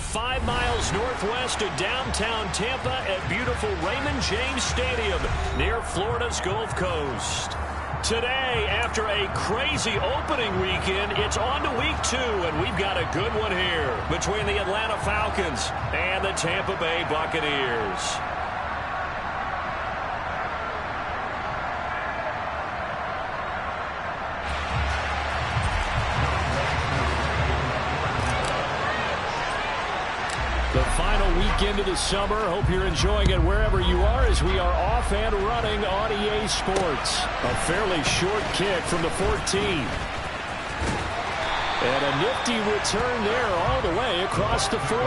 5 miles northwest of downtown Tampa at beautiful Raymond James Stadium near Florida's Gulf Coast. Today, after a crazy opening weekend, it's on to week 2, and we've got a good one here between the Atlanta Falcons and the Tampa Bay Buccaneers. The final weekend of the summer. Hope you're enjoying it wherever you are as we are off and running on EA Sports. A fairly short kick from the 14. And a nifty return there all the way across the 40.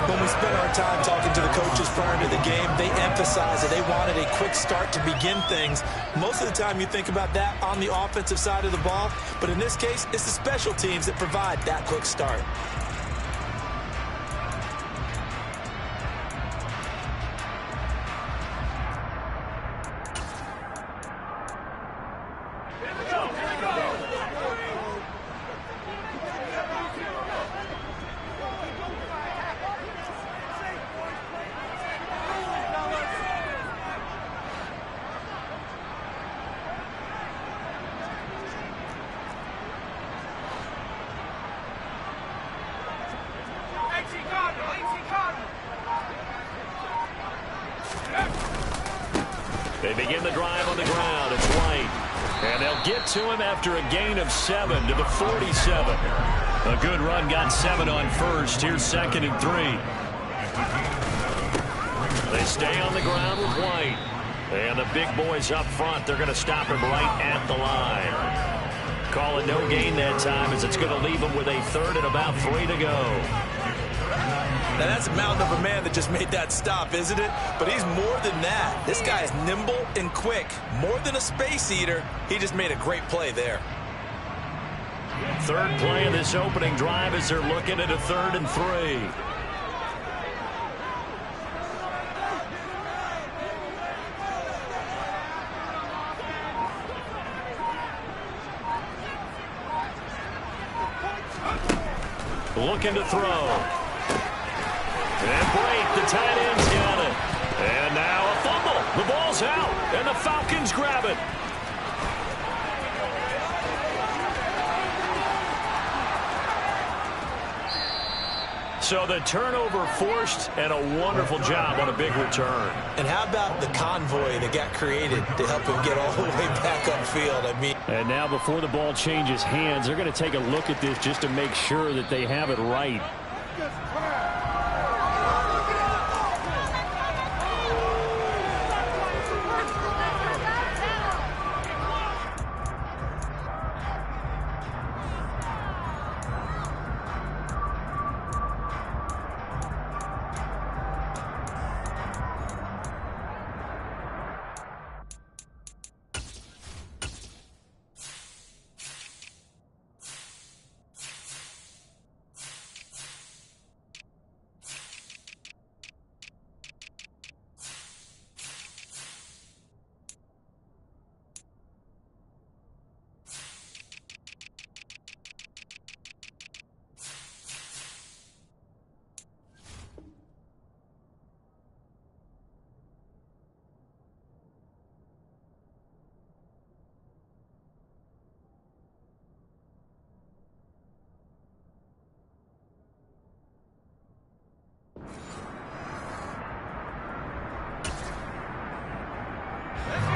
When we spent our time talking to the coaches prior to the game, they emphasized that they wanted a quick start to begin things. Most of the time you think about that on the offensive side of the ball, but in this case, it's the special teams that provide that quick start. They begin the drive on the ground. It's White. And they'll get to him after a gain of 7 to the 47. A good run, got 7 on first. Here's 2nd and 3. They stay on the ground with White. And the big boys up front, they're going to stop him right at the line. Call it no gain that time as it's going to leave him with a 3rd and about 3 to go. Now, that's a mountain of a man that just made that stop, isn't it? But he's more than that. This guy is nimble and quick. More than a space eater, he just made a great play there. 3rd play of this opening drive as they're looking at a 3rd and 3. Looking to throw. And break, the tight end's got it. And now a fumble. The ball's out, and the Falcons grab it. So the turnover forced, and a wonderful job on a big return. And how about the convoy that got created to help him get all the way back upfield? I mean, and now before the ball changes hands, they're going to take a look at this just to make sure that they have it right.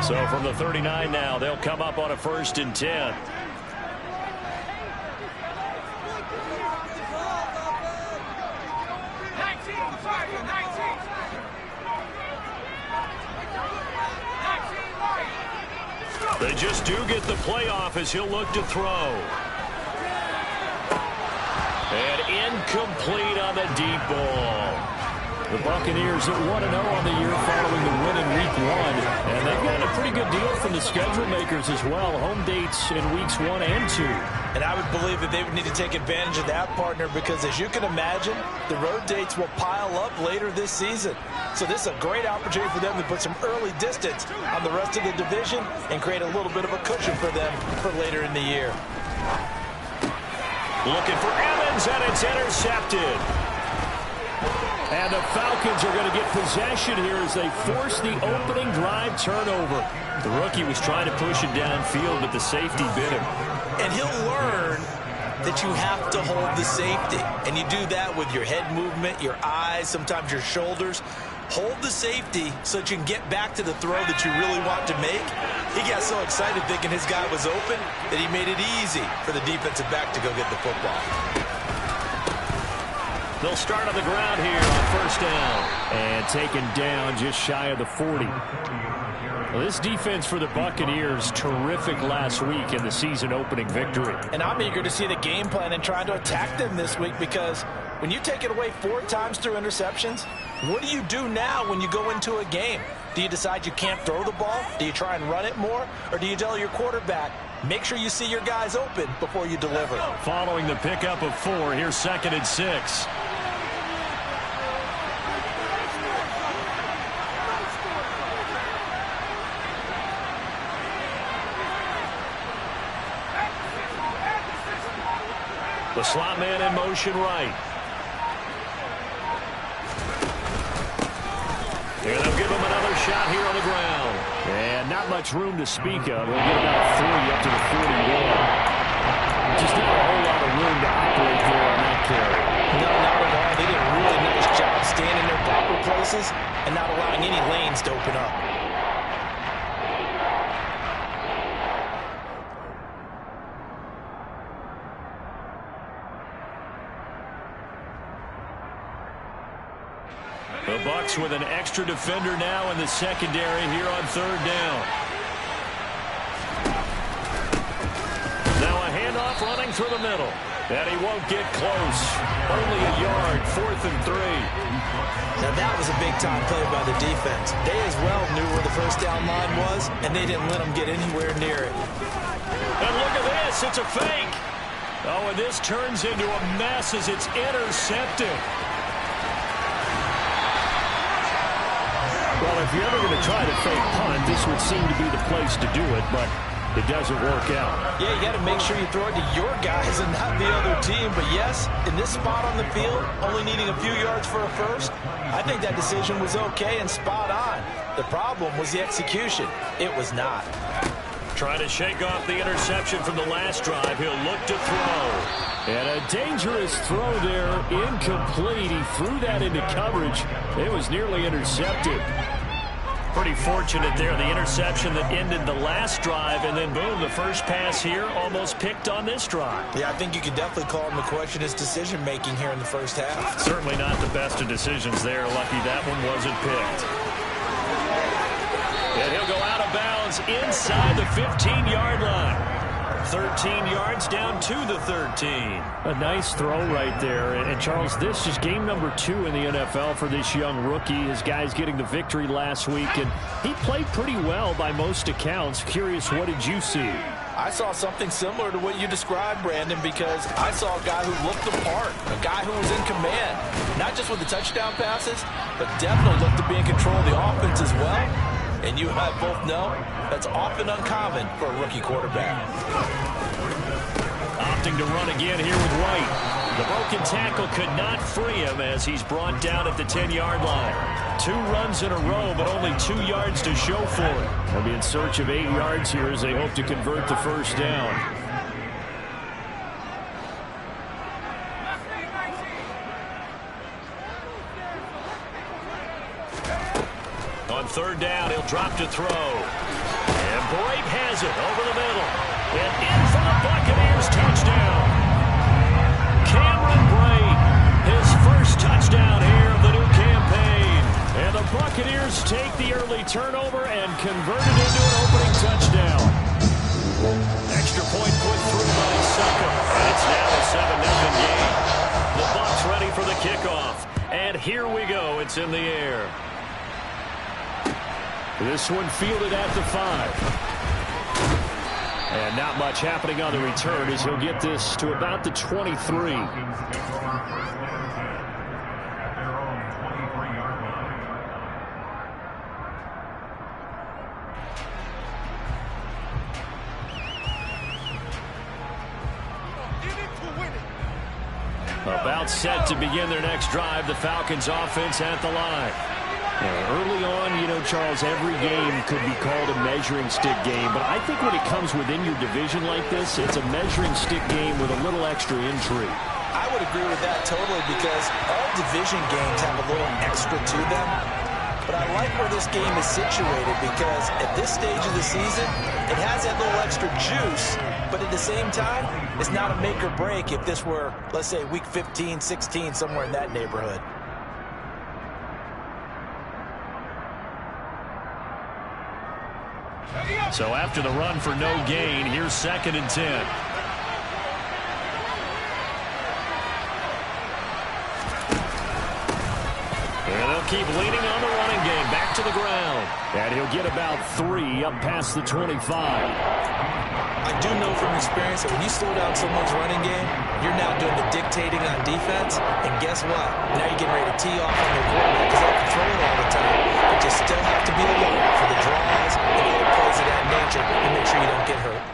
So from the 39 now, they'll come up on a 1st and 10. They just do get the playoff as he'll look to throw. And incomplete on the deep ball. The Buccaneers at 1-0 on the year following the win in Week 1. And they've got a pretty good deal from the schedule makers as well. Home dates in Weeks 1 and 2. And I would believe that they would need to take advantage of that, partner, because as you can imagine, the road dates will pile up later this season. So this is a great opportunity for them to put some early distance on the rest of the division and create a little bit of a cushion for them for later in the year. Looking for Evans, and it's intercepted. And the Falcons are going to get possession here as they force the opening drive turnover. The rookie was trying to push it downfield, but the safety bit him. And he'll learn that you have to hold the safety. And you do that with your head movement, your eyes, sometimes your shoulders. Hold the safety so that you can get back to the throw that you really want to make. He got so excited thinking his guy was open that he made it easy for the defensive back to go get the football. They'll start on the ground here on first down. And taken down just shy of the 40. Well, this defense for the Buccaneers, terrific last week in the season-opening victory. And I'm eager to see the game plan and trying to attack them this week, because when you take it away 4 times through interceptions, what do you do now when you go into a game? Do you decide you can't throw the ball? Do you try and run it more? Or do you tell your quarterback, make sure you see your guys open before you deliver? Following the pickup of 4, here's 2nd and 6. The slot man in motion right. And they'll give him another shot here on the ground. And not much room to speak of. He'll get about 3 up to the 41. Just not a whole lot of room to operate there on that carry. No, not at all. They did a really nice job staying in their proper places and not allowing any lanes to open up. The Bucs with an extra defender now in the secondary here on 3rd down. Now a handoff running through the middle. And he won't get close. Only a yard, 4th and 3. Now that was a big-time play by the defense. They as well knew where the first down line was, and they didn't let them get anywhere near it. And look at this. It's a fake. Oh, and this turns into a mess as it's intercepted. Well, if you're ever going to try to fake punt, this would seem to be the place to do it, but it doesn't work out. Yeah, you got to make sure you throw it to your guys and not the other team. But yes, in this spot on the field, only needing a few yards for a first, I think that decision was okay and spot on. The problem was the execution. It was not. Trying to shake off the interception from the last drive. He'll look to throw. And a dangerous throw there, incomplete. He threw that into coverage. It was nearly intercepted. Pretty fortunate there, the interception that ended the last drive, and then boom, the first pass here almost picked on this drive. Yeah, I think you could definitely call him to question his decision-making here in the first half. Certainly not the best of decisions there. Lucky that one wasn't picked. And he'll go out of bounds inside the 15-yard line. 13 yards down to the 13. A nice throw right there. And Charles, this is game number 2 in the NFL for this young rookie. His guys getting the victory last week, and he played pretty well by most accounts. Curious, what did you see? I saw something similar to what you described, Brandon, because I saw a guy who looked the part, a guy who was in command, not just with the touchdown passes, but definitely looked to be in control of the offense as well. And you and I both know that's often uncommon for a rookie quarterback. Opting to run again here with White. The broken tackle could not free him as he's brought down at the 10-yard line. 2 runs in a row, but only 2 yards to show for it. They'll be in search of 8 yards here as they hope to convert the first down. On 3rd down, he'll drop to throw. And Brate has it over the middle. And in for the Buccaneers touchdown. Cameron Brate, his first touchdown here of the new campaign. And the Buccaneers take the early turnover and convert it into an opening touchdown. Extra point put through by Succop. And it's now a 7-0 game. The Bucs ready for the kickoff. And here we go. It's in the air. This one fielded at the 5. And not much happening on the return as he'll get this to about the 23. About set to begin their next drive, the Falcons offense at the line. Early on, you know, Charles, every game could be called a measuring stick game, but I think when it comes within your division like this, it's a measuring stick game with a little extra intrigue. I would agree with that totally, because all division games have a little extra to them. But I like where this game is situated, because at this stage of the season, it has that little extra juice, but at the same time, it's not a make or break if this were, let's say, week 15, 16, somewhere in that neighborhood. So after the run for no gain, here's 2nd and 10. And they'll keep leaning on the running game. Back to the ground. And he'll get about 3 up past the 25. I do know from experience that when you slow down someone's running game, you're now doing the dictating on defense. And guess what? Now you're getting ready to tee off on their quarterback because they control it all the time. But you still have to be alert for the draws and other plays of that nature and make sure you don't get hurt.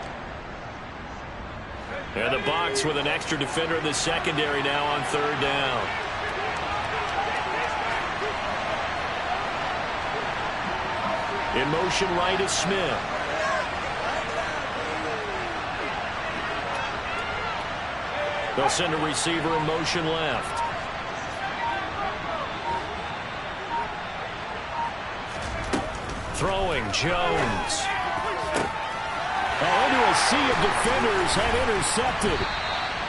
And the box with an extra defender in the secondary now on 3rd down. In motion right is Smith. They'll send a receiver in motion left. Throwing, Jones. Into a sea of defenders had intercepted.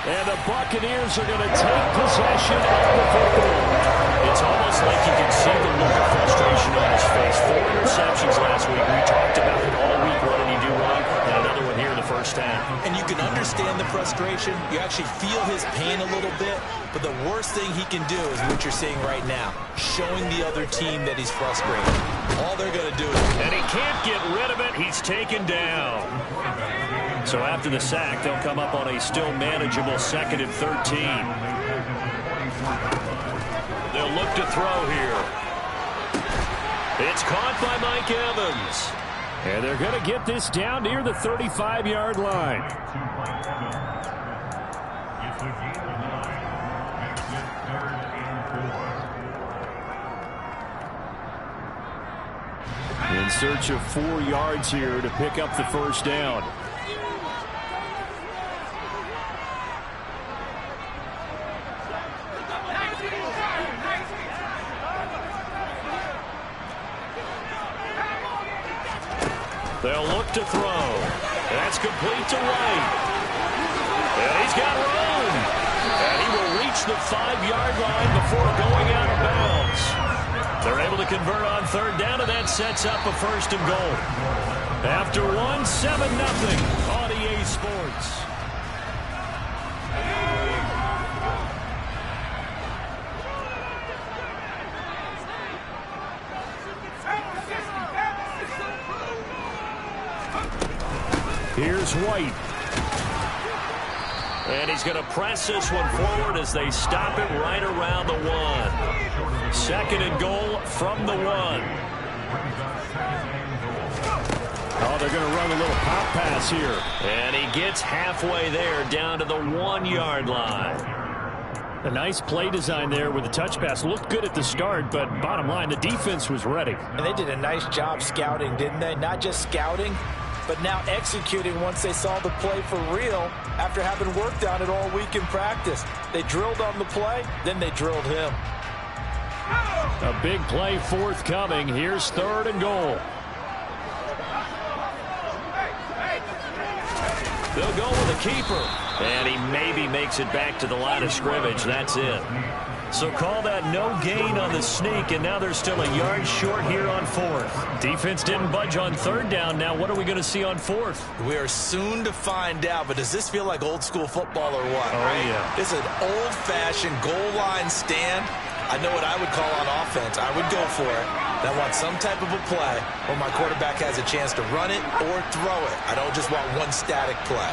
And the Buccaneers are going to take possession of the football. It's almost like you can see the look of frustration on his face. 4 interceptions last week. We talked about it all week. What did he do wrong? And another one here in the first half. And you can understand the frustration. You actually feel his pain a little bit. But the worst thing he can do is what you're seeing right now, showing the other team that he's frustrated. All they're going to do is... And he can't get rid of it. He's taken down. So after the sack, they'll come up on a still manageable 2nd and 13. They'll look to throw here. It's caught by Mike Evans. And they're going to get this down near the 35-yard line. In search of 4 yards here to pick up the first down. They'll look to throw. That's complete to White. And he's got room. And he will reach the 5-yard line before going out of bounds. They're able to convert on 3rd down, and that sets up a 1st and goal. After 1, 7-0 on EA Sports. Here's White. And he's going to press this one forward as they stop it right around the 1. 2nd and goal from the 1. Oh, they're going to run a little pop pass here. And he gets halfway there down to the 1-yard line. A nice play design there with the touch pass. Looked good at the start, but bottom line, the defense was ready. And they did a nice job scouting, didn't they? Not just scouting, but now executing once they saw the play for real after having worked on it all week in practice. They drilled on the play, then they drilled him. A big play forthcoming. Here's 3rd and goal. They'll go with a keeper. And he maybe makes it back to the line of scrimmage. That's it. So call that no gain on the sneak, and now they're still a yard short here on 4th. Defense didn't budge on 3rd down. Now what are we going to see on 4th? We are soon to find out, but does this feel like old school football or what? Oh, yeah. This is an old-fashioned goal line stand. I know what I would call on offense. I would go for it. I want some type of a play where my quarterback has a chance to run it or throw it. I don't just want one static play.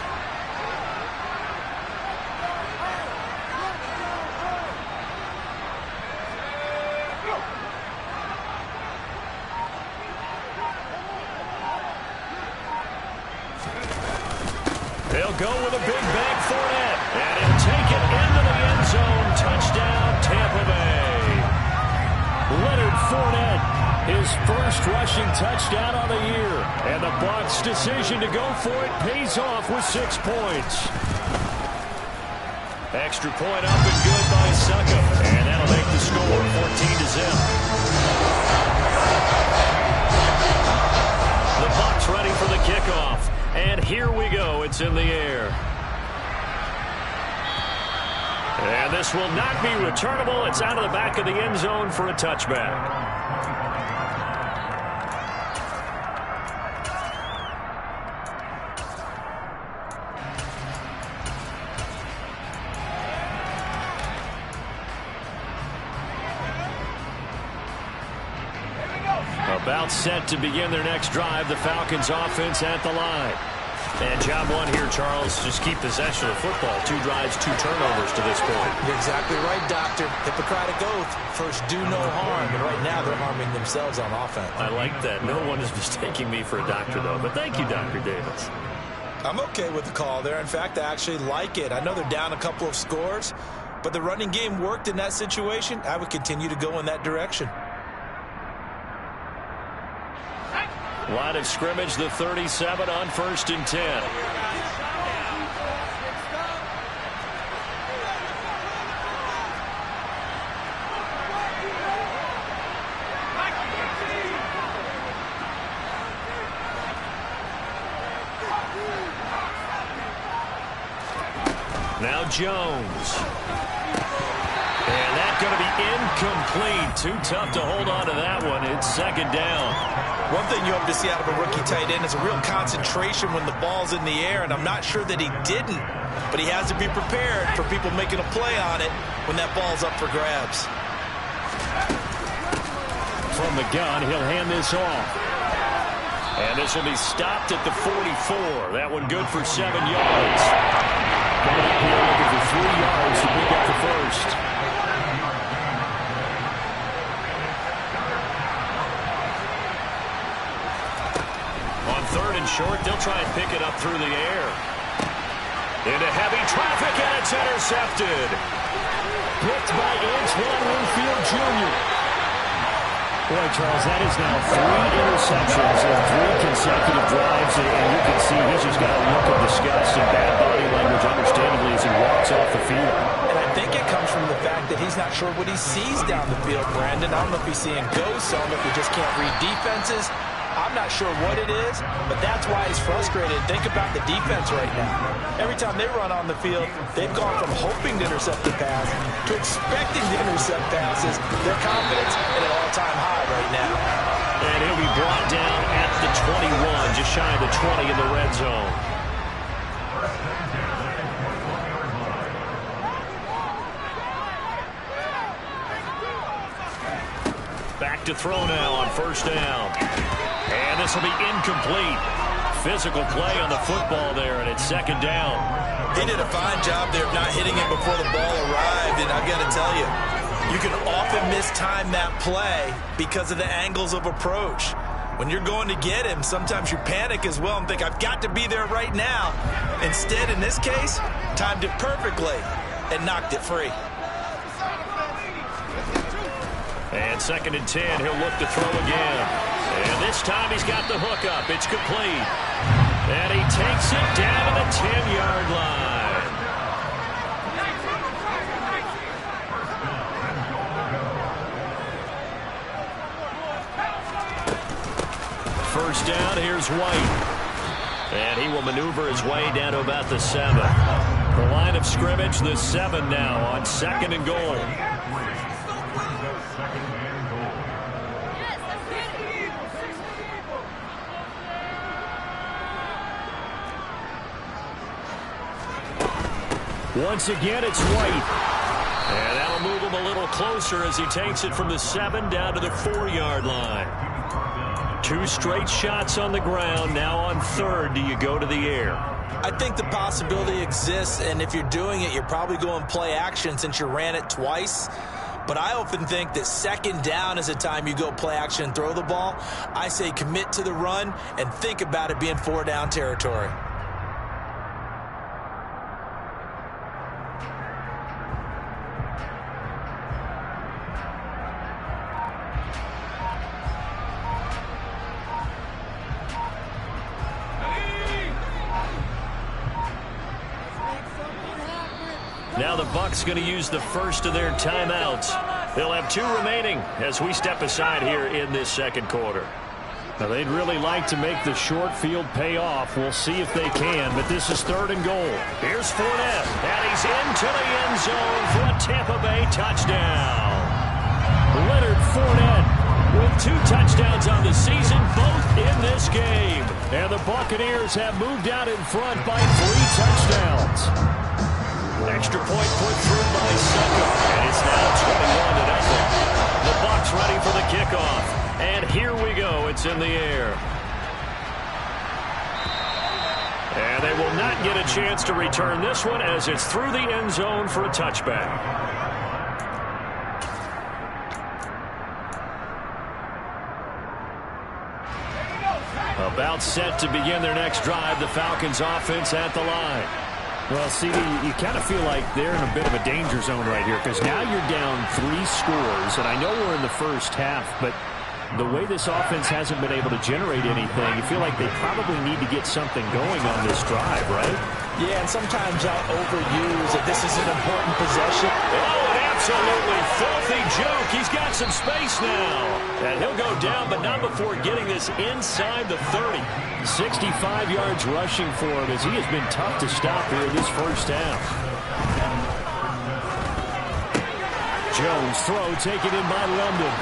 They'll go with a big bang Fournette, and he'll take it into the end zone Fournette, his first rushing touchdown on the year. And the Bucs' decision to go for it pays off with 6 points. Extra point up and good by Succop. And that'll make the score 14-0. The Bucs ready for the kickoff. And here we go. It's in the air. And this will not be returnable. It's out of the back of the end zone for a touchback. About set to begin their next drive. The Falcons offense at the line. And job one here, Charles, just keep possession of the football. 2 drives, 2 turnovers to this point. You're exactly right, Doctor. Hippocratic oath. First, do no harm. And right now, they're harming themselves on offense. I like that. No one is mistaking me for a doctor, though. But thank you, Dr. Davis. I'm okay with the call there. In fact, I actually like it. I know they're down a couple of scores, but the running game worked in that situation. I would continue to go in that direction. Line of scrimmage, the 37 on 1st and 10. Now Jones. And that's going to be incomplete. Too tough to hold on to that one. It's 2nd down. One thing you hope to see out of a rookie tight end is a real concentration when the ball's in the air, and I'm not sure that he didn't, but he has to be prepared for people making a play on it when that ball's up for grabs. From the gun, he'll hand this off. And this will be stopped at the 44. That one good for 7 yards. Coming up here looking for 3 yards to pick up the first. Short, they'll try and pick it up through the air. Into heavy traffic, and it's intercepted. Picked by Antoine Winfield Jr. Boy, Charles, that is now 3 interceptions in 3 consecutive drives, and you can see he's just got a look of disgust and bad body language, understandably, as he walks off the field. And I think it comes from the fact that he's not sure what he sees down the field, Brandon. I don't know if he's seeing ghosts. I don't know if he just can't read defenses. I'm not sure what it is, but that's why he's frustrated. Think about the defense right now. Every time they run on the field, they've gone from hoping to intercept the pass to expecting to intercept passes. Their confidence at an all-time high right now. And he'll be brought down at the 21, just shy of the 20 in the red zone. Back to throw now on 1st down. And this will be incomplete. Physical play on the football there, and it's 2nd down. He did a fine job there of not hitting it before the ball arrived, and I've got to tell you, you can often mistime that play because of the angles of approach. When you're going to get him, sometimes you panic as well and think, I've got to be there right now. Instead, in this case, timed it perfectly and knocked it free. And 2nd and 10, he'll look to throw again. And this time he's got the hook up. It's complete. And he takes it down to the 10-yard line. First down, here's White. And he will maneuver his way down to about the 7. The line of scrimmage, the 7 now on 2nd and goal. Once again, it's White. And that'll move him a little closer as he takes it from the 7 down to the 4-yard line. 2 straight shots on the ground. Now on 3rd, do you go to the air? I think the possibility exists, and if you're doing it, you're probably going play action since you ran it twice. But I often think that 2nd down is a time you go play action and throw the ball. I say commit to the run and think about it being 4-down territory. Now the Bucs going to use the first of their timeouts. They'll have 2 remaining as we step aside here in this second quarter. Now they'd really like to make the short field pay off. We'll see if they can, but this is 3rd and goal. Here's Fournette, and he's into the end zone for a Tampa Bay touchdown. Leonard Fournette with 2 touchdowns on the season, both in this game. And the Buccaneers have moved out in front by 3 touchdowns. Extra point put through by Sucker, and it's now 21-0. The Bucs ready for the kickoff. And here we go. It's in the air. And they will not get a chance to return this one as it's through the end zone for a touchback. About set to begin their next drive, the Falcons offense at the line. Well, CD, you kind of feel like they're in a bit of a danger zone right here because now you're down 3 scores, and I know we're in the first half, but the way this offense hasn't been able to generate anything, you feel like they probably need to get something going on this drive, right? Yeah, and sometimes I'll overuse that this is an important possession. Oh, an absolutely filthy joke. He's got some space now. And he'll go down, but not before getting this inside the 30. 65 yards rushing for him as he has been tough to stop here in this first half. Jones throw taken in by London.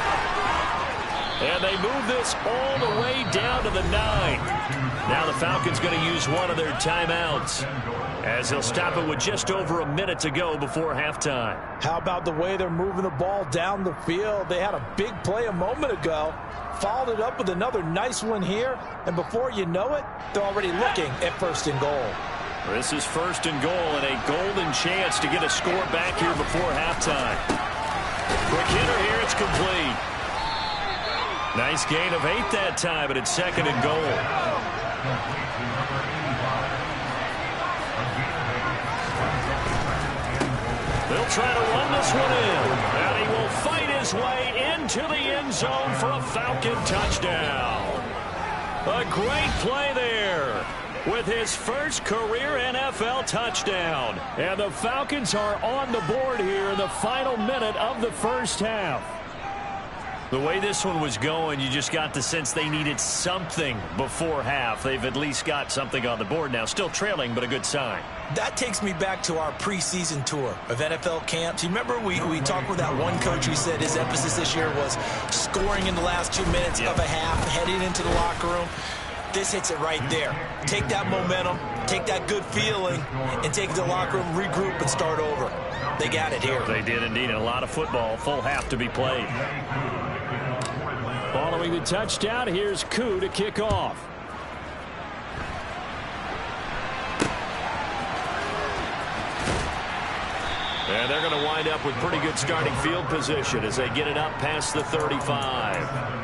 And they move this all the way down to the 9. Now the Falcons going to use one of their timeouts as they'll stop it with just over a minute to go before halftime. How about the way they're moving the ball down the field? They had a big play a moment ago, followed it up with another nice one here, and before you know it, they're already looking at 1st and goal. This is 1st and goal and a golden chance to get a score back here before halftime. Quick hitter here, it's complete. Nice gain of 8 that time, but it's 2nd and goal. They'll try to run this one in, and he will fight his way into the end zone for a Falcon touchdown. A great play there with his first career NFL touchdown. And the Falcons are on the board here in the final minute of the first half. The way this one was going, you just got the sense they needed something before half. They've at least got something on the board now. Still trailing, but a good sign. That takes me back to our preseason tour of NFL camps. You remember we talked with that one coach who said his emphasis this year was scoring in the last 2 minutes of a half, heading into the locker room. This hits it right there. Take that momentum, take that good feeling, and take it to the locker room, regroup, and start over. They got it here. They did indeed. And a lot of football, full half to be played. Following the touchdown, here's Koo to kick off. And they're going to wind up with pretty good starting field position as they get it up past the 35.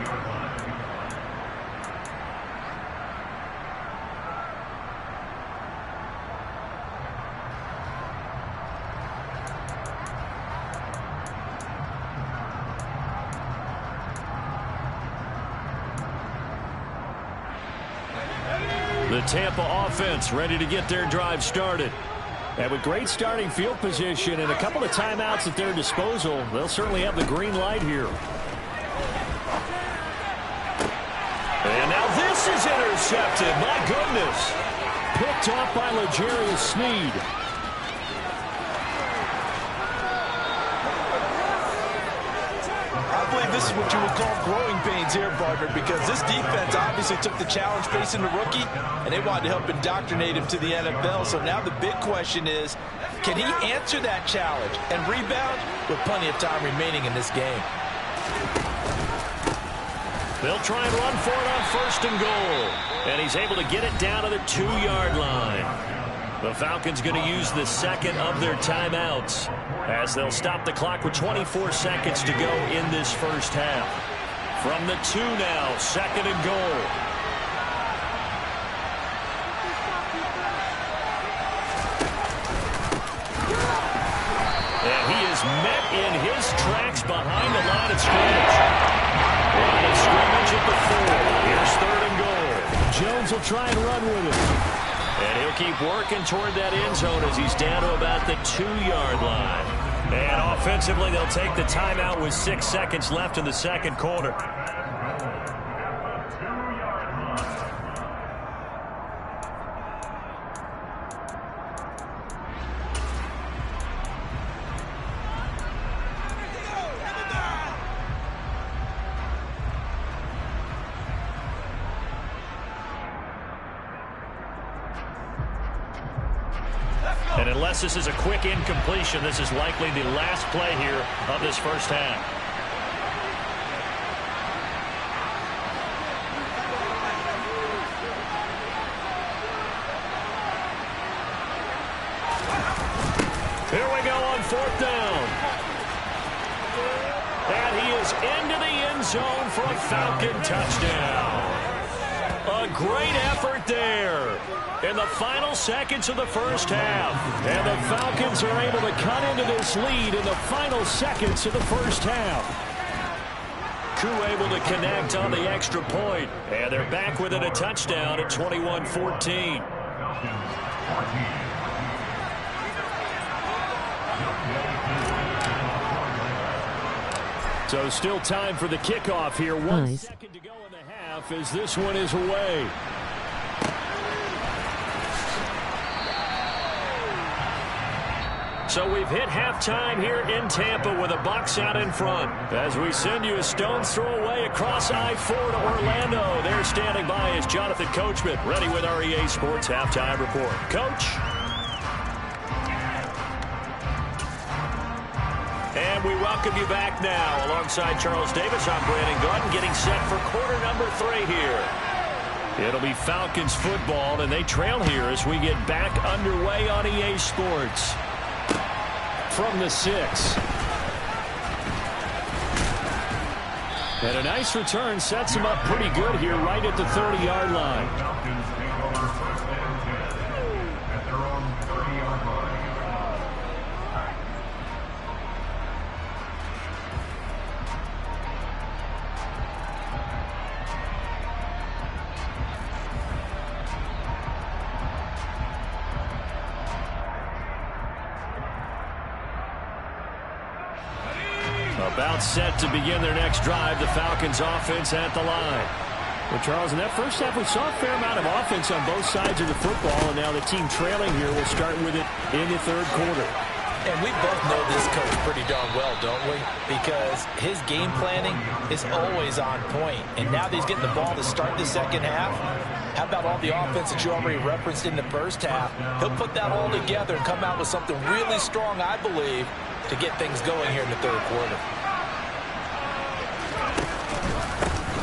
The Tampa offense ready to get their drive started. And with great starting field position and a couple of timeouts at their disposal, they'll certainly have the green light here. And now this is intercepted. My goodness. Picked off by L'Jarius Sneed. I believe this is what you would call growing pains here, partner, because this defense obviously took the challenge facing the rookie, and they wanted to help indoctrinate him to the NFL. So now the big question is, can he answer that challenge and rebound with plenty of time remaining in this game? They'll try and run for it on 1st and goal. And he's able to get it down to the 2-yard line. The Falcons going to use the second of their timeouts as they'll stop the clock with 24 seconds to go in this first half. From the 2 now, 2nd and goal. And he is met in his tracks behind the line of scrimmage. Line of scrimmage at the 4. Here's 3rd and goal. Jones will try and run with it. And he'll keep working toward that end zone as he's down to about the 2-yard line. And offensively, they'll take the timeout with 6 seconds left in the second quarter. And unless this is a quick incompletion, this is likely the last play here of this first half. Here we go on 4th down. And he is into the end zone for a Falcon touchdown. A great effort there in the final seconds of the first half. And the Falcons are able to cut into this lead in the final seconds of the first half. Koo able to connect on the extra point. And they're back within a touchdown at 21-14. So still time for the kickoff here. 1 second to go in the half as this one is away. So we've hit halftime here in Tampa with a Bucs out in front. As we send you a stone's throw away across I-4 to Orlando. There standing by is Jonathan Coachman, ready with our EA Sports Halftime Report. Coach? And we welcome you back now. Alongside Charles Davis, I'm Brandon Gaudin, getting set for quarter number 3 here. It'll be Falcons football, and they trail here as we get back underway on EA Sports. From the 6. And a nice return sets him up pretty good here right at the 30-yard line. About set to begin their next drive, the Falcons offense at the line. Well, Charles, in that first half, we saw a fair amount of offense on both sides of the football, and now the team trailing here will start with it in the third quarter. And we both know this coach pretty darn well, don't we? Because his game planning is always on point. And now that he's getting the ball to start the second half, how about all the offense that you already referenced in the first half? He'll put that all together and come out with something really strong, I believe, to get things going here in the third quarter.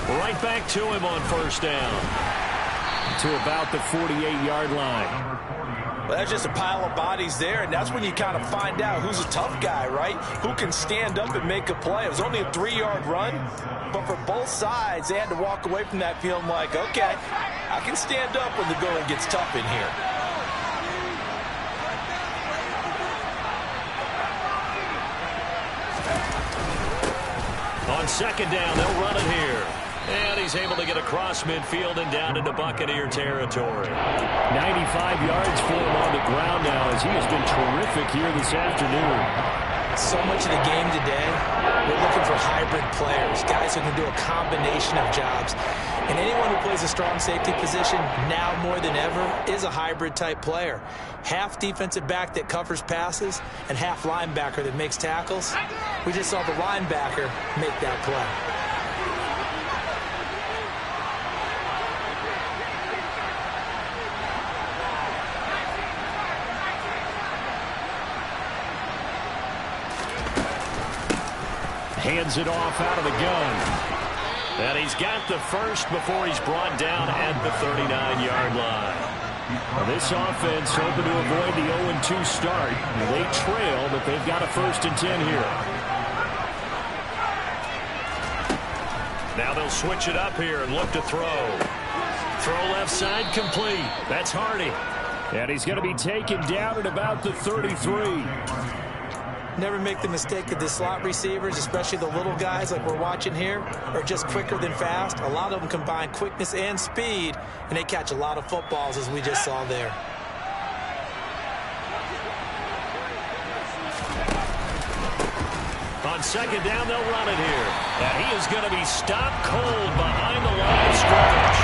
Right back to him on first down. To about the 48-yard line. Well, that's just a pile of bodies there, and that's when you kind of find out who's a tough guy, right? Who can stand up and make a play. It was only a 3-yard run, but for both sides, they had to walk away from that feeling like, okay, I can stand up when the going gets tough in here. On second down, they'll run it here. And he's able to get across midfield and down into Buccaneer territory. 95 yards for him on the ground now as he has been terrific here this afternoon. So much of the game today, we're looking for hybrid players, guys who can do a combination of jobs. And anyone who plays a strong safety position now more than ever is a hybrid type player. Half defensive back that covers passes and half linebacker that makes tackles. We just saw the linebacker make that play. Hands it off out of the gun. And he's got the first before he's brought down at the 39-yard line. Well, this offense hoping to avoid the 0-2 start. They trail, but they've got a 1st and 10 here. Now they'll switch it up here and look to throw. Throw left side complete. That's Hardy. And he's going to be taken down at about the 33. Never make the mistake that the slot receivers, especially the little guys like we're watching here, are just quicker than fast. A lot of them combine quickness and speed, and they catch a lot of footballs as we just saw there. On second down, they'll run it here. And he is going to be stopped cold behind the line of scrimmage.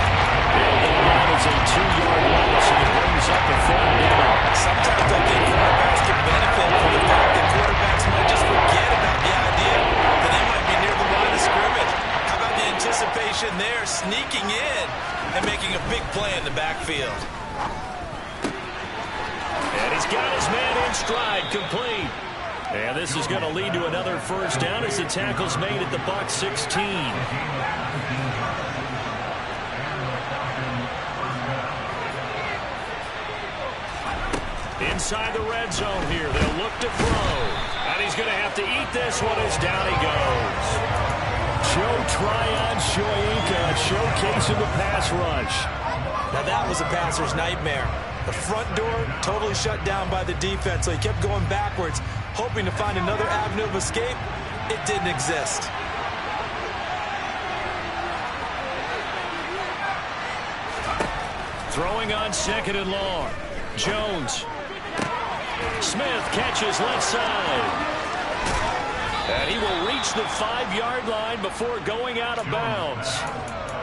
And that is a 2-yard loss, and it brings up the third down. Sometimes I think quarterbacks can benefit from the fact that quarterbacks might just forget about the idea that they might be near the line of scrimmage. How about the anticipation there, sneaking in and making a big play in the backfield? And he's got his man in stride, complete. And this is going to lead to another first down as the tackle's made at the Bucs 16. Inside the red zone here, they'll look to throw. And he's going to have to eat this one as down he goes. Joe Tryon Shoyinka showcasing the pass rush. Now that was a passer's nightmare. The front door totally shut down by the defense, so he kept going backwards, hoping to find another avenue of escape. It didn't exist. Throwing on second and long. Jones. Smith catches left side. And he will reach the 5-yard line before going out of bounds.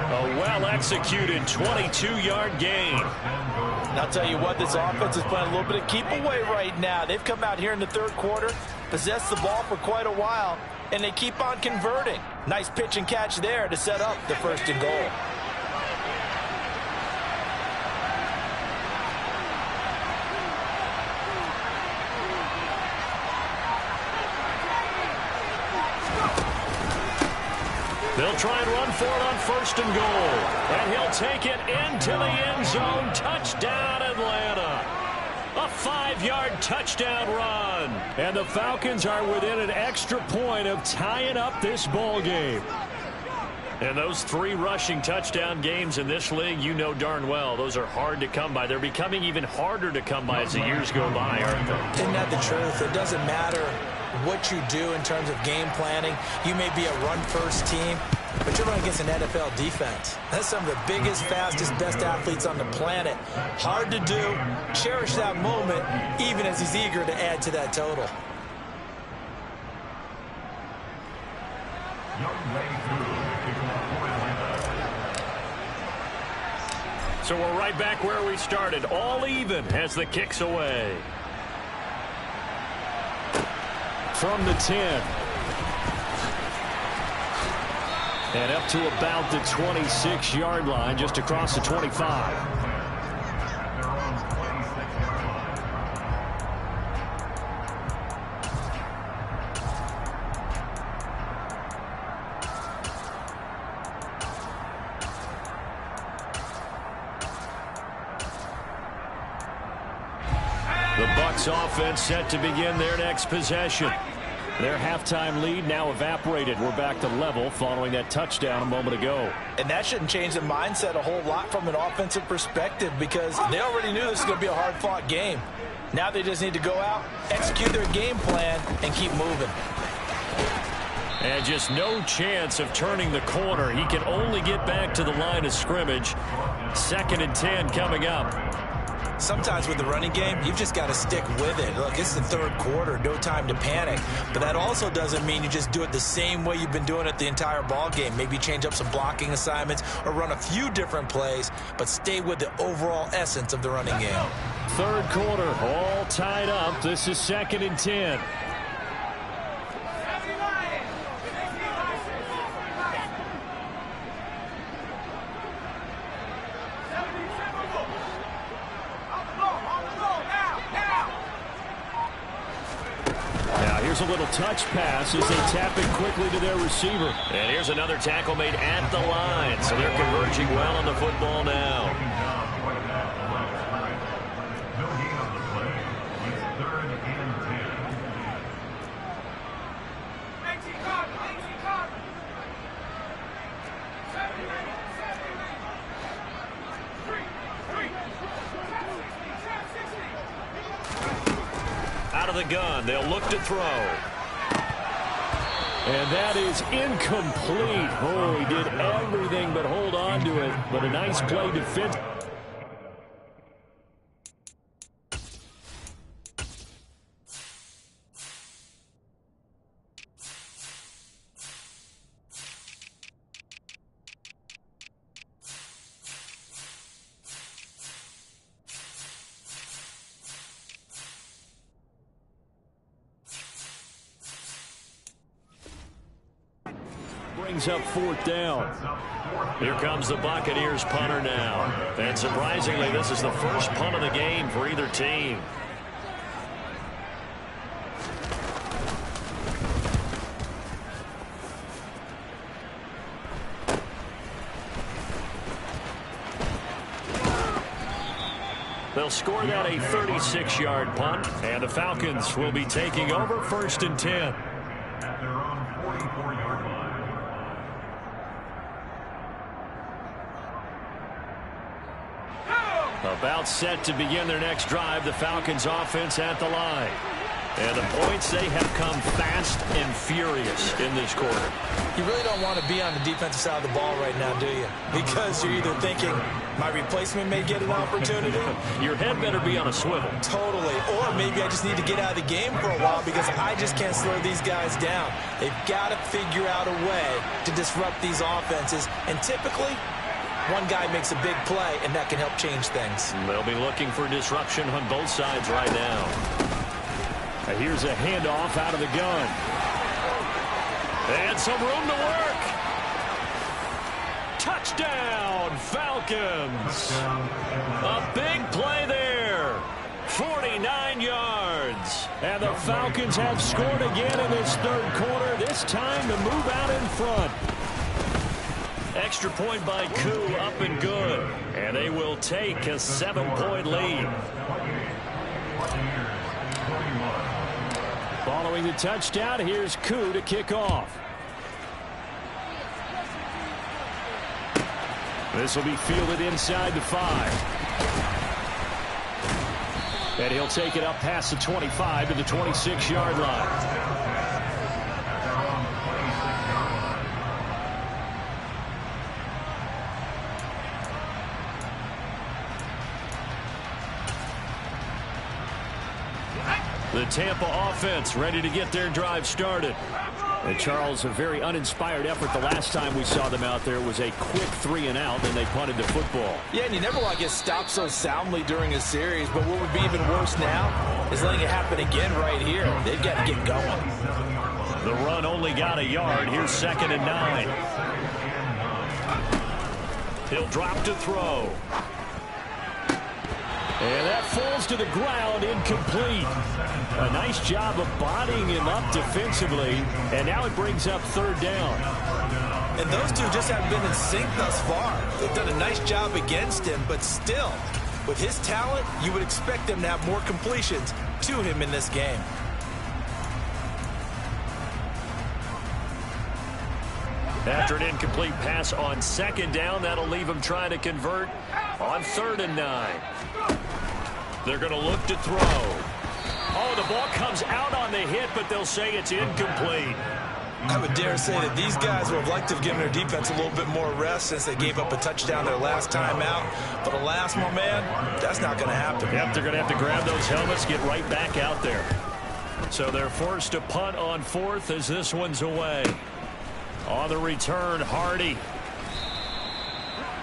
A well-executed 22-yard gain. And I'll tell you what, this offense is playing a little bit of keep away right now. They've come out here in the third quarter, possessed the ball for quite a while, and they keep on converting. Nice pitch and catch there to set up the first and goal. They'll try and run for it on first and goal. And he'll take it into the end zone. Touchdown, Atlanta. A 5-yard touchdown run. And the Falcons are within an extra point of tying up this ball game. And those 3 rushing touchdown games in this league, you know darn well, those are hard to come by. They're becoming even harder to come by as the years go by, aren't they? Isn't that the truth? It doesn't matter what you do in terms of game planning. You may be a run-first team, but you're running against an NFL defense. That's some of the biggest, fastest, best athletes on the planet. Hard to do. Cherish that moment, even as he's eager to add to that total. So we're right back where we started, all even as the kick's away. From the 10. And up to about the 26-yard line, just across the 25. The Bucs offense set to begin their next possession. Their halftime lead now evaporated. We're back to level following that touchdown a moment ago. And that shouldn't change the mindset a whole lot from an offensive perspective, because they already knew this was going to be a hard-fought game. Now they just need to go out, execute their game plan, and keep moving. And just no chance of turning the corner. He can only get back to the line of scrimmage. 2nd and 10 coming up. Sometimes with the running game, you've just got to stick with it. Look, it's the third quarter, no time to panic. But that also doesn't mean you just do it the same way you've been doing it the entire ball game. Maybe change up some blocking assignments or run a few different plays, but stay with the overall essence of the running game. Third quarter, all tied up. This is 2nd and 10. Here's a little touch pass as they tap it quickly to their receiver. And here's another tackle made at the line. So they're converging well on the football now. Out of the gun, they'll look to throw. And that is incomplete. Oh, he did everything but hold on to it. But a nice play defense. brings up 4th down. Here comes the Buccaneers punter now. And surprisingly, this is the first punt of the game for either team. They'll score that a 36-yard punt, and the Falcons will be taking over 1st and 10. At their own 44-yard line. About set to begin their next drive, the Falcons offense at the line. And the points, they have come fast and furious in this quarter. You really don't want to be on the defensive side of the ball right now, do you? Because you're either thinking, my replacement may get an opportunity. Your head better be on a swivel. Totally. Or maybe I just need to get out of the game for a while because I just can't slow these guys down. They've got to figure out a way to disrupt these offenses. And typically, one guy makes a big play, and that can help change things. They'll be looking for disruption on both sides right now. Here's a handoff out of the gun. And some room to work. Touchdown, Falcons. A big play there. 49 yards. And the Falcons have scored again in this 3rd quarter, this time to move out in front. Extra point by Koo, up and good. And they will take a 7-point lead. Following the touchdown, here's Koo to kick off. This will be fielded inside the 5. And he'll take it up past the 25 to the 26-yard line. The Tampa offense ready to get their drive started. And Charles, a very uninspired effort the last time we saw them out there. It was a quick 3-and-out, and they punted the football. Yeah, and you never want to get stopped so soundly during a series, but what would be even worse now is letting it happen again right here. They've got to get going. The run only got a yard. Here's 2nd and 9. He'll drop to throw. And that falls to the ground, incomplete. A nice job of bodying him up defensively, and now it brings up 3rd down. And those two just haven't been in sync thus far. They've done a nice job against him, but still, with his talent, you would expect them to have more completions to him in this game. After an incomplete pass on 2nd down, that'll leave him trying to convert on 3rd and 9. They're going to look to throw. Oh, the ball comes out on the hit, but they'll say it's incomplete. I would dare say that these guys would have liked to have given their defense a little bit more rest since they gave up a touchdown their last time out. But alas, my man, that's not going to happen. Yep, they're going to have to grab those helmets, get right back out there. So they're forced to punt on 4th as this one's away. On the return, Hardy.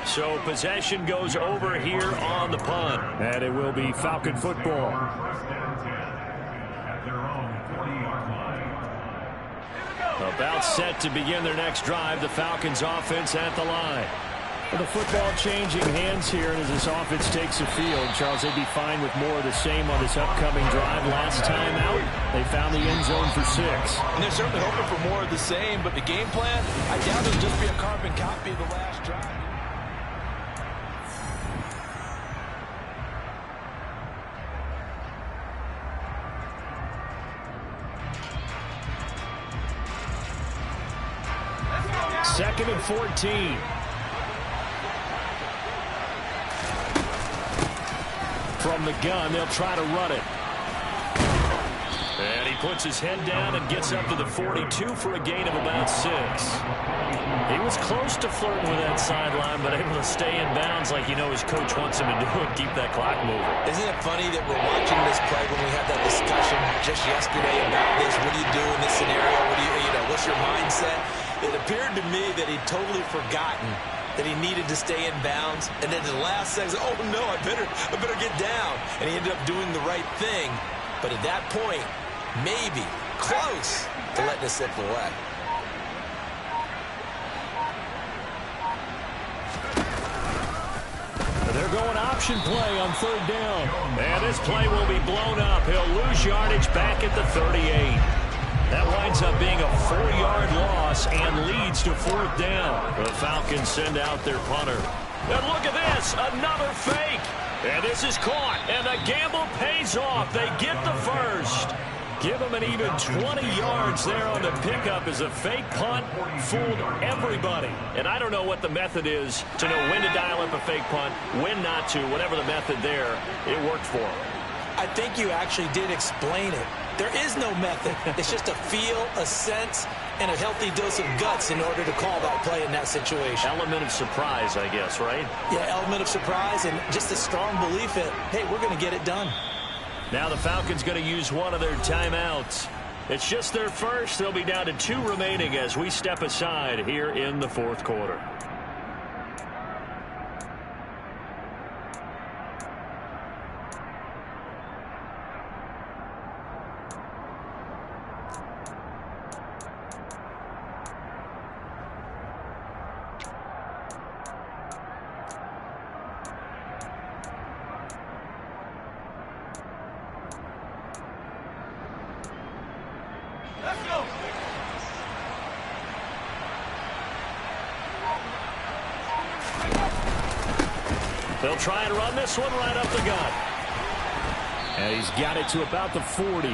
So possession goes over here on the punt. And it will be Falcon football. About set to begin their next drive, the Falcons offense at the line. Well, the football changing hands here, and as this offense takes the field, Charles, they'd be fine with more of the same on this upcoming drive. Last time out, they found the end zone for 6. And they're certainly hoping for more of the same, but the game plan, I doubt it'll just be a carbon copy of the last drive. Second and 14. From the gun, they'll try to run it. And he puts his head down and gets up to the 42 for a gain of about 6. He was close to flirting with that sideline, but able to stay in bounds like his coach wants him to do and keep that clock moving. Isn't it funny that we're watching this play when we had that discussion just yesterday about this? What do you do in this scenario? What do what's your mindset? It appeared to me that he'd totally forgotten that he needed to stay in bounds, and then at the last second, oh no, I better get down. And he ended up doing the right thing. But at that point, maybe close to letting it slip away. option play on third down. And this play will be blown up. He'll lose yardage back at the 38. That winds up being a 4-yard loss and leads to fourth down. The Falcons send out their punter. And look at this, another fake. And this is caught, and the gamble pays off. They get the first. Give them an even 20 yards there on the pickup as a fake punt fooled everybody. And I don't know what the method is to know when to dial up a fake punt, when not to, whatever the method there, it worked for them. I think you actually did explain it. There is no method. It's just a feel, a sense, and a healthy dose of guts in order to call that play in that situation. Element of surprise, I guess, right? Yeah, element of surprise and just a strong belief that, hey, we're going to get it done. Now the Falcons going to use one of their timeouts. It's just their first. They'll be down to 2 remaining as we step aside here in the fourth quarter. They'll try and run this one right up the gut. And he's got it to about the 40.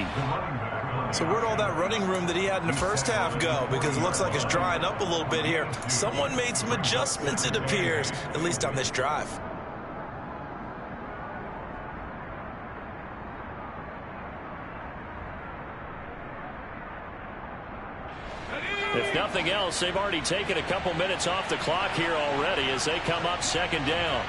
So where'd all that running room that he had in the first half go? Because it looks like it's drying up a little bit here. Someone made some adjustments, it appears, at least on this drive. If nothing else, they've already taken a couple minutes off the clock here already as they come up second down.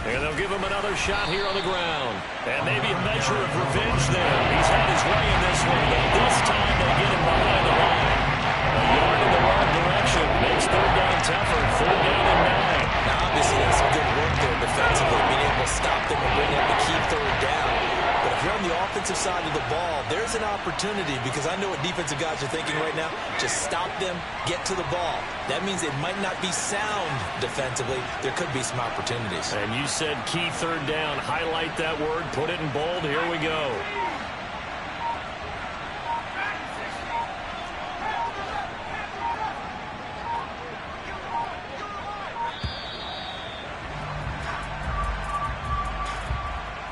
And they'll give him another shot here on the ground. And maybe a measure of revenge there. He's had his way in this one, but this time they get him behind the line. A yard in the wrong direction makes third down tougher. 4th down and 9. Now, obviously, that's some good work there defensively, being able to stop them and bring up the key third down. But if you're on the offensive side of the ball, there's an opportunity, because I know what defensive guys are thinking right now. Just stop them, get to the ball. That means it might not be sound defensively. There could be some opportunities. And you said key third down. Highlight that word. Put it in bold. Here we go.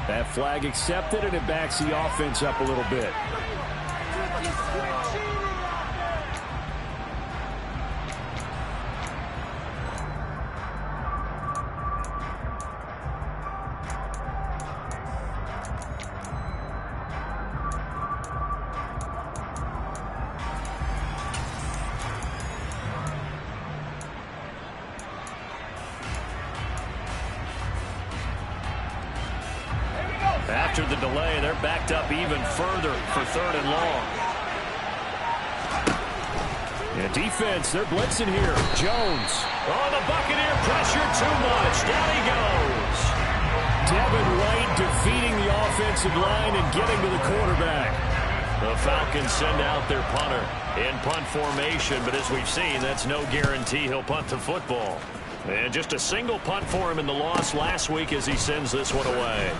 That flag accepted, and it backs the offense up a little bit. After the delay, they're backed up even further for 3rd and long. Yeah, defense, they're blitzing here. Jones. Oh, the Buccaneer pressure too much. Down he goes. Devin White defeating the offensive line and getting to the quarterback. The Falcons send out their punter in punt formation, but as we've seen, that's no guarantee he'll punt the football. And just a single punt for him in the loss last week as he sends this one away.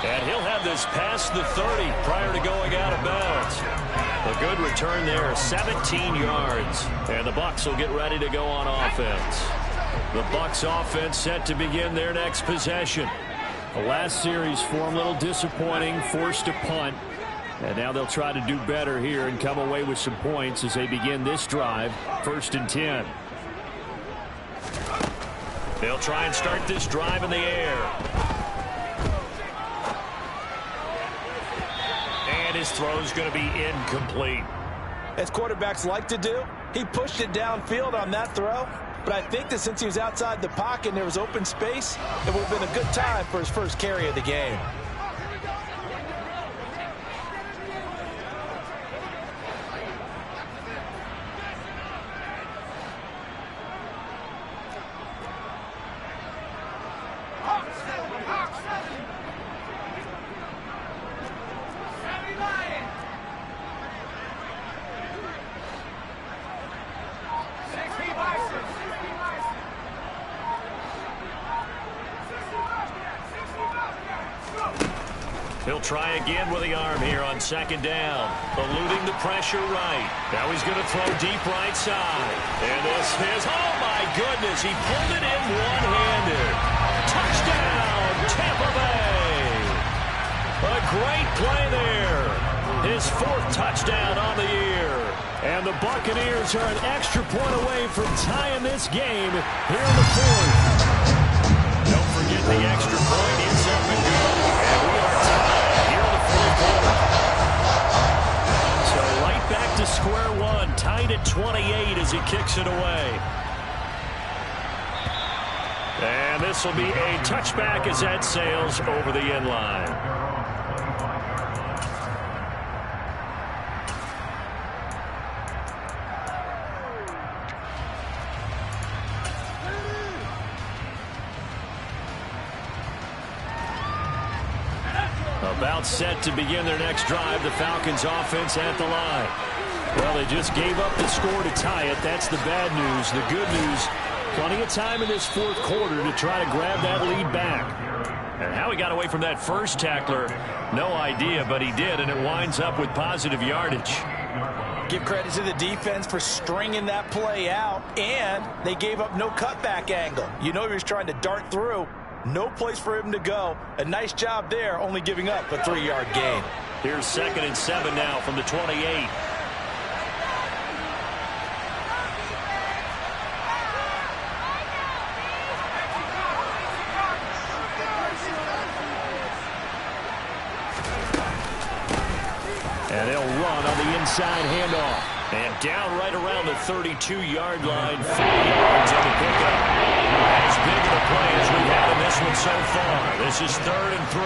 And he'll have this past the 30 prior to going out of bounds. A good return there, 17 yards. And the Bucs will get ready to go on offense. The Bucs offense set to begin their next possession. The last series for them, a little disappointing, forced to punt. And now they'll try to do better here and come away with some points as they begin this drive, 1st and 10. They'll try and start this drive in the air. And his throw's going to be incomplete. As quarterbacks like to do, he pushed it downfield on that throw. But I think that since he was outside the pocket and there was open space, it would have been a good time for his first carry of the game. He'll try again with the arm here on second down. Eluding the pressure right. Now he's going to throw deep right side. And this is, oh my goodness, he pulled it in one-handed. Touchdown, Tampa Bay. A great play there. His 4th touchdown on the year. And the Buccaneers are an extra point away from tying this game here in the 4th. Don't forget the extra point. It's up and good. And we are tied here in the 4th quarter. So right back to square one. Tied at 28 as he kicks it away. And this will be a touchback as that sails over the end line. About set to begin their next drive, the Falcons offense at the line. Well, they just gave up the score to tie it. That's the bad news. The good news, plenty of time in this 4th quarter to try to grab that lead back. And how he got away from that first tackler, no idea, but he did, and it winds up with positive yardage. Give credit to the defense for stringing that play out, and they gave up no cutback angle. You know he was trying to dart through. No place for him to go. A nice job there, only giving up a 3-yard gain. Here's 2nd and 7 now from the 28. And they'll run on the inside handoff. And down right around the 32-yard line, 4 yards on the pickup. As big of a play as we've had in this one so far. This is 3rd and 3.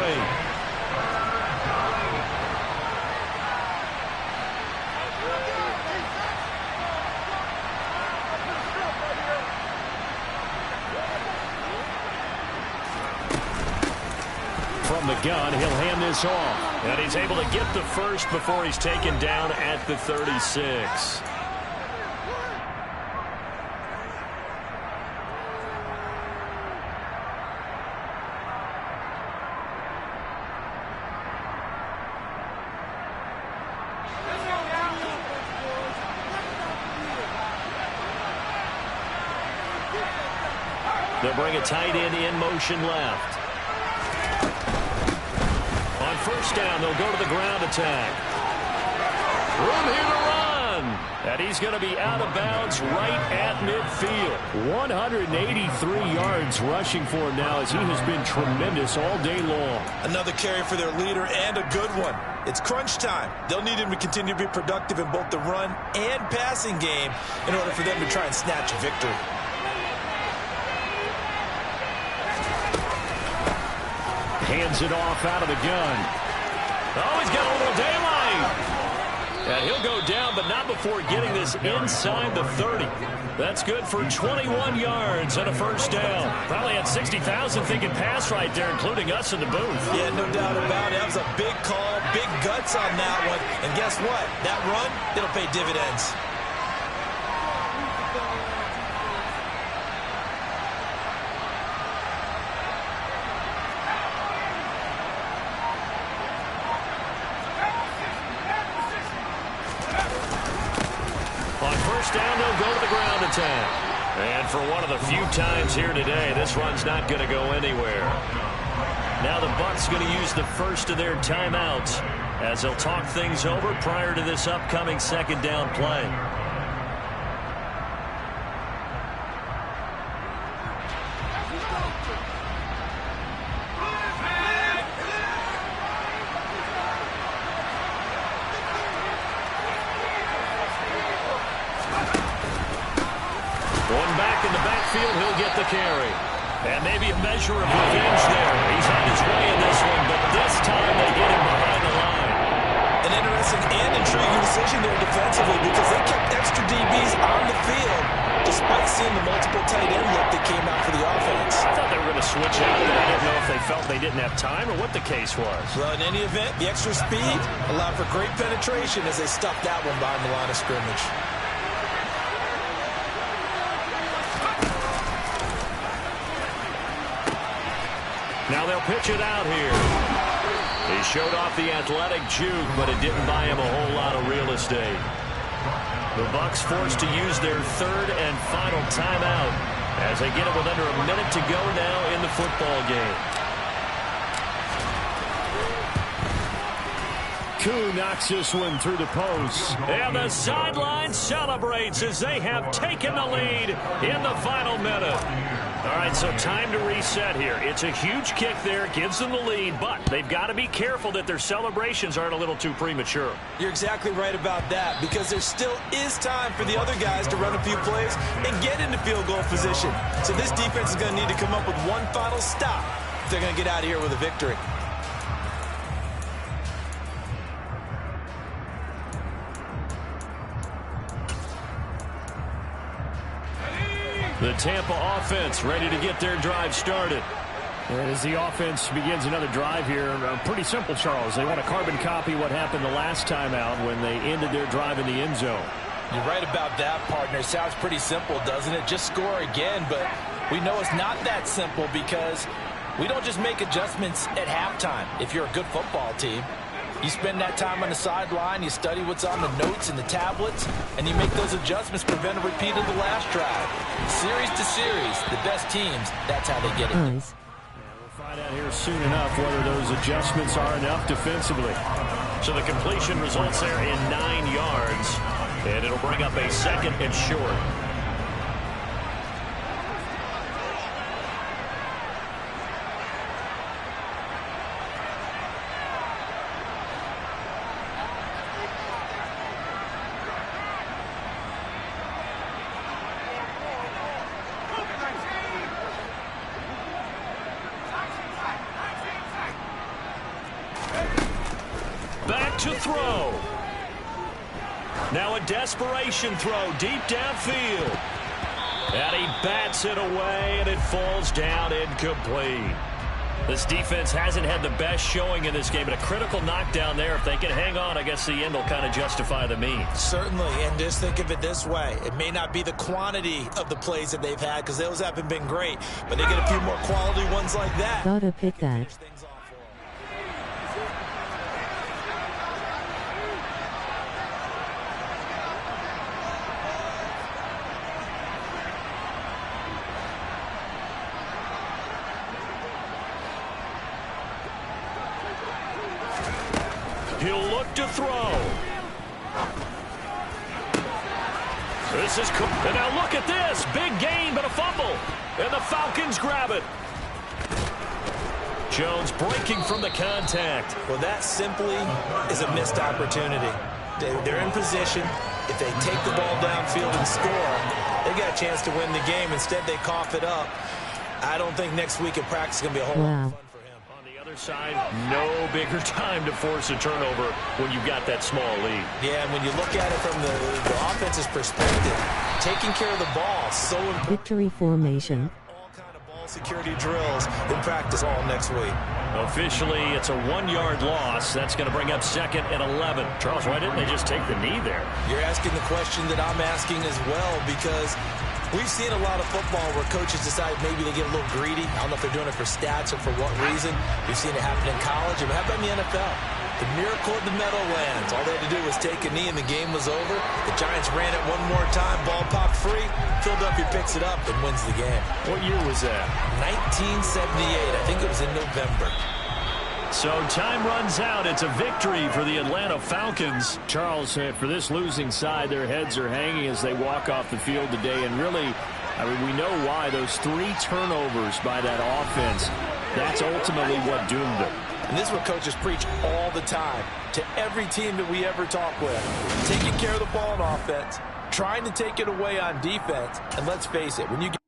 From the gun, he'll hand this off. And he's able to get the first before he's taken down at the 36. They'll bring a tight end in motion left. On first down, they'll go to the ground attack. Room here to run. And he's going to be out of bounds right at midfield. 183 yards rushing for him now as he has been tremendous all day long. Another carry for their leader and a good one. It's crunch time. They'll need him to continue to be productive in both the run and passing game in order for them to try and snatch a victory. Hands it off out of the gun. Oh, he's got a little daylight. And he'll go down, but not before getting this inside the 30. That's good for 21 yards and a first down. Probably had 60,000 thinking pass right there, including us in the booth. Yeah, no doubt about it. That was a big call, big guts on that one. And guess what? That run, it'll pay dividends. Down, they'll go to the ground attack. And for one of the few times here today, this run's not going to go anywhere. Now the Bucs going to use the first of their timeouts as they'll talk things over prior to this upcoming second down play. He'll get the carry. And maybe a measure of revenge there. He's had his way in this one, but this time they get him behind the line. An interesting and intriguing decision there defensively because they kept extra DBs on the field despite seeing the multiple tight end look that came out for the offense. I thought they were going to switch out, but I didn't know if they felt they didn't have time or what the case was. Well, in any event, the extra speed allowed for great penetration as they stuffed that one behind the line of scrimmage. Now they'll pitch it out here. He showed off the athletic juke, but it didn't buy him a whole lot of real estate. The Bucs forced to use their third and final timeout as they get it with under a minute to go now in the football game. Koo knocks this one through the post. And the sideline celebrates as they have taken the lead in the final minute. All right, so time to reset here. It's a huge kick there, gives them the lead, but they've got to be careful that their celebrations aren't a little too premature. You're exactly right about that, because there still is time for the other guys to run a few plays and get into field goal position. So this defense is going to need to come up with one final stop if they're going to get out of here with a victory. The Tampa offense ready to get their drive started. And as the offense begins another drive here, pretty simple, Charles. They want to carbon copy what happened the last time out when they ended their drive in the end zone. You're right about that, partner. Sounds pretty simple, doesn't it? Just score again, but we know it's not that simple because we don't just make adjustments at halftime. If you're a good football team, you spend that time on the sideline, you study what's on the notes and the tablets, and you make those adjustments, prevent a repeat of the last drive. Series to series, the best teams, that's how they get it. We'll find out here soon enough whether those adjustments are enough defensively. So the completion results there in 9 yards, and it'll bring up a second and short. To throw. Now a desperation throw deep downfield. And he bats it away, and it falls down incomplete. This defense hasn't had the best showing in this game, but a critical knockdown there. If they can hang on, I guess the end will kind of justify the means. Certainly, and just think of it this way. It may not be the quantity of the plays that they've had, because those haven't been great, but they get a few more quality ones like that. Gotta pick that. He'll look to throw. This is cool. And now look at this. Big gain, but a fumble. And the Falcons grab it. Jones breaking from the contact. Well, that simply is a missed opportunity. They're in position. If they take the ball downfield and score, they got a chance to win the game. Instead, they cough it up. I don't think next week in practice is going to be a whole lot of fun. Side, no bigger time to force a turnover when you've got that small lead. Yeah, and when you look at it from the offense's perspective, taking care of the ball so important. Victory formation. All kind of ball security drills in practice all next week. Officially, it's a 1-yard loss. That's going to bring up 2nd and 11. Charles, why didn't they just take the knee there? You're asking the question that I'm asking as well, because we've seen a lot of football where coaches decide maybe they get a little greedy. I don't know if they're doing it for stats or for what reason. We've seen it happen in college. And how about in the NFL? The miracle of the Meadowlands. All they had to do was take a knee and the game was over. The Giants ran it one more time. Ball popped free. Phil Duffy picks it up and wins the game. What year was that? 1978. I think it was in November. So time runs out. It's a victory for the Atlanta Falcons. Charles, for this losing side, their heads are hanging as they walk off the field today. And really, I mean, we know why. Those 3 turnovers by that offense, that's ultimately what doomed them. And this is what coaches preach all the time to every team that we ever talk with. Taking care of the ball on offense, trying to take it away on defense. And let's face it, when you get